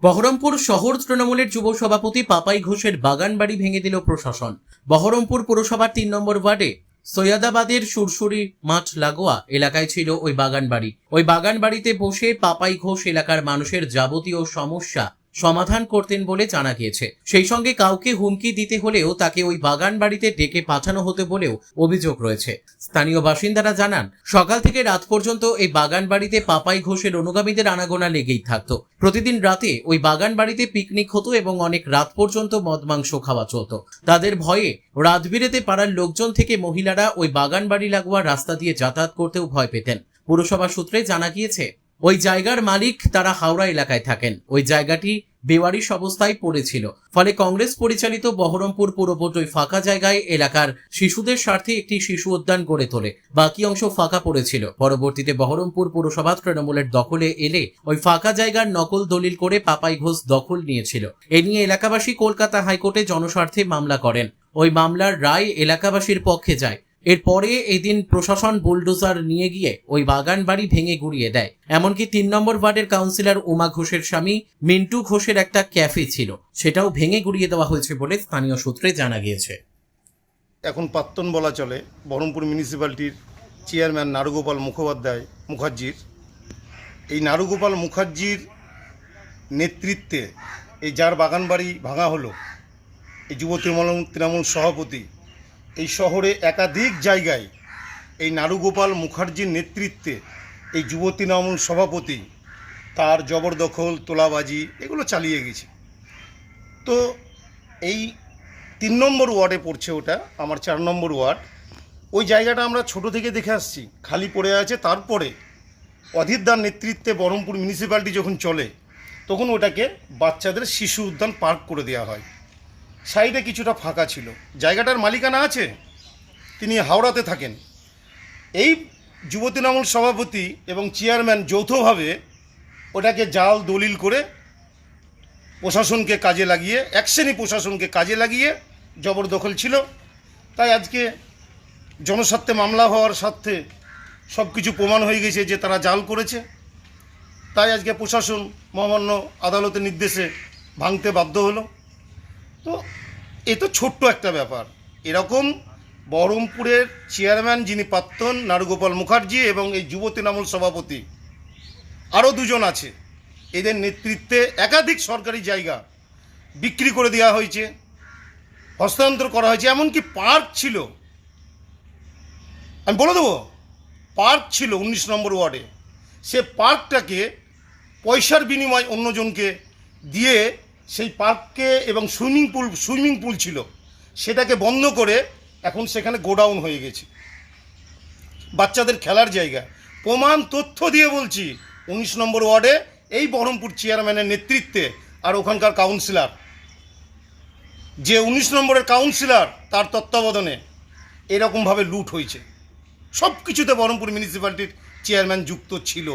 বহরমপুর শহর তৃণমূলের যুব সভাপতি পাপাই ঘোষের বাগান বাড়ি ভেঙে দিল প্রশাসন। বহরমপুর পুরসভার ৩ নম্বর ওয়ার্ডে সৈয়দাবাদের সুরসুরি মাঠ লাগোয়া এলাকায় ছিল ওই বাগান বাড়ি। ওই বাগান বাড়িতে বসে পাপাই ঘোষ এলাকার মানুষের যাবতীয় সমস্যা সমাধান করতেন বলে জানা গিয়েছে। সেই সঙ্গে কাউকে হুমকি দিতে হলেও তাকে ওই বাগান বাড়িতে ডেকে পাঠানো হতে বলেও অভিযোগ রয়েছে। স্থানীয় বাসিন্দারা জানান, সকাল থেকে রাত পর্যন্ত এই বাগান বাড়িতে পাপাই ঘোষের অনুগামীদের আনাগোনা লেগেই থাকতো। প্রতিদিন রাতে ওই বাগান বাড়িতে পিকনিক হতো এবং অনেক রাত পর্যন্ত মদ মাংস খাওয়া চলতো। তাদের ভয়ে রাত বিরেতে পাড়ার লোকজন থেকে মহিলারা ওই বাগান বাড়ি লাগোয়া রাস্তা দিয়ে যাতায়াত করতেও ভয় পেতেন। পুরসভা সূত্রে জানা গিয়েছে, ওই জায়গার মালিক তারা হাওড়া এলাকায় থাকেন। ওই জায়গাটি বেওয়ারিশ অবস্থায় পড়েছিল, ফলে কংগ্রেস পরিচালিত বহরমপুর পুরবোর্ড ওই ফাঁকা জায়গায় এলাকার শিশুদের স্বার্থে একটি শিশু উদ্যান গড়ে তোলে। বাকি অংশ ফাঁকা পড়েছিল। পরবর্তীতে বহরমপুর পুরসভা তৃণমূলের দখলে এলে ওই ফাঁকা জায়গার নকল দলিল করে পাপাই ঘোষ দখল নিয়েছিল। এ নিয়ে এলাকাবাসী কলকাতা হাইকোর্টে জনস্বার্থে মামলা করেন। ওই মামলার রায় এলাকাবাসীর পক্ষে যায়। এরপরে এদিন প্রশাসন বুলডোজার নিয়ে গিয়ে ওই বাগান বাড়ি ভেঙে গুড়িয়ে দেয়। এমনকি ৩ নম্বর ওয়ার্ডের কাউন্সিলর উমা ঘোষের স্বামী মিন্টু ঘোষের একটা ক্যাফে ছিল, সেটাও ভেঙে গুড়িয়ে দেওয়া হয়েছে বলে স্থানীয় সূত্রে জানা গিয়েছে। এখন প্রাক্তন বলা চলে বহরমপুর মিউনিসিপ্যালিটির চেয়ারম্যান নারুগোপাল মুখার্জির এই নারুগোপাল মুখার্জির নেতৃত্বে এই যার বাগান বাড়ি ভাঙা হলো, এই যুব তৃণমূল সভাপতি এই শহরে একাধিক জায়গায় এই নারুগোপাল মুখার্জির নেতৃত্বে এই যুব তৃণমূল সভাপতি তার জবরদখল তোলাবাজি এগুলো চালিয়ে গেছে। তো এই ৩ নম্বর ওয়ার্ডে পড়ছে, ওটা আমার ৪ নম্বর ওয়ার্ড। ওই জায়গাটা আমরা ছোট থেকে দেখে আসছি, খালি পড়ে আছে। তারপরে অধীরদার নেতৃত্বে বহরমপুর মিউনিসিপ্যালিটি যখন চলে, তখন ওটাকে বাচ্চাদের শিশু উদ্যান পার্ক করে দেওয়া হয়। সাইডে কিছুটা ফাঁকা ছিল। জায়গাটার মালিকানা আছে, তিনি হাওড়াতে থাকেন। এই যুব তৃণমূল সভাপতি এবং চেয়ারম্যান যৌথভাবে ওটাকে জাল দলিল করে প্রশাসনকে কাজে লাগিয়ে, এক শ্রেণী প্রশাসনকে কাজে লাগিয়ে জবরদখল ছিল। তাই আজকে জনস্বার্থে মামলা হওয়ার স্বার্থে সব কিছু প্রমাণ হয়ে গেছে যে তারা জাল করেছে। তাই আজকে প্রশাসন মহামান্য আদালতের নির্দেশে ভাঙতে বাধ্য হলো। তো এ তো ছোট্ট একটা ব্যাপার। এরকম বহরমপুরের চেয়ারম্যান যিনি প্রাক্তন নারুগোপাল মুখার্জি এবং এই যুব তৃণমূল সভাপতি আরও দুজন আছে, এদের নেতৃত্বে একাধিক সরকারি জায়গা বিক্রি করে দেওয়া হয়েছে, হস্তান্তর করা হয়েছে। এমনকি পার্ক ছিল, আমি বলে দেবো, পার্ক ছিল ১৯ নম্বর ওয়ার্ডে। সে পার্কটাকে পয়সার বিনিময়ে অন্যজনকে দিয়ে সেই পার্ককে এবং সুইমিং পুল ছিল, সেটাকে বন্ধ করে এখন সেখানে গোডাউন হয়ে গেছে, বাচ্চাদের খেলার জায়গা। প্রমাণ তথ্য দিয়ে বলছি, ১৯ নম্বর ওয়ার্ডে এই বহরমপুর চেয়ারম্যানের নেতৃত্বে আর ওখানকার কাউন্সিলর, যে ১৯ নম্বরের কাউন্সিলর, তার তত্ত্বাবধানে এরকমভাবে লুট হয়েছে। সব কিছুতে বহরমপুর মিউনিসিপ্যালিটির চেয়ারম্যান যুক্ত ছিল।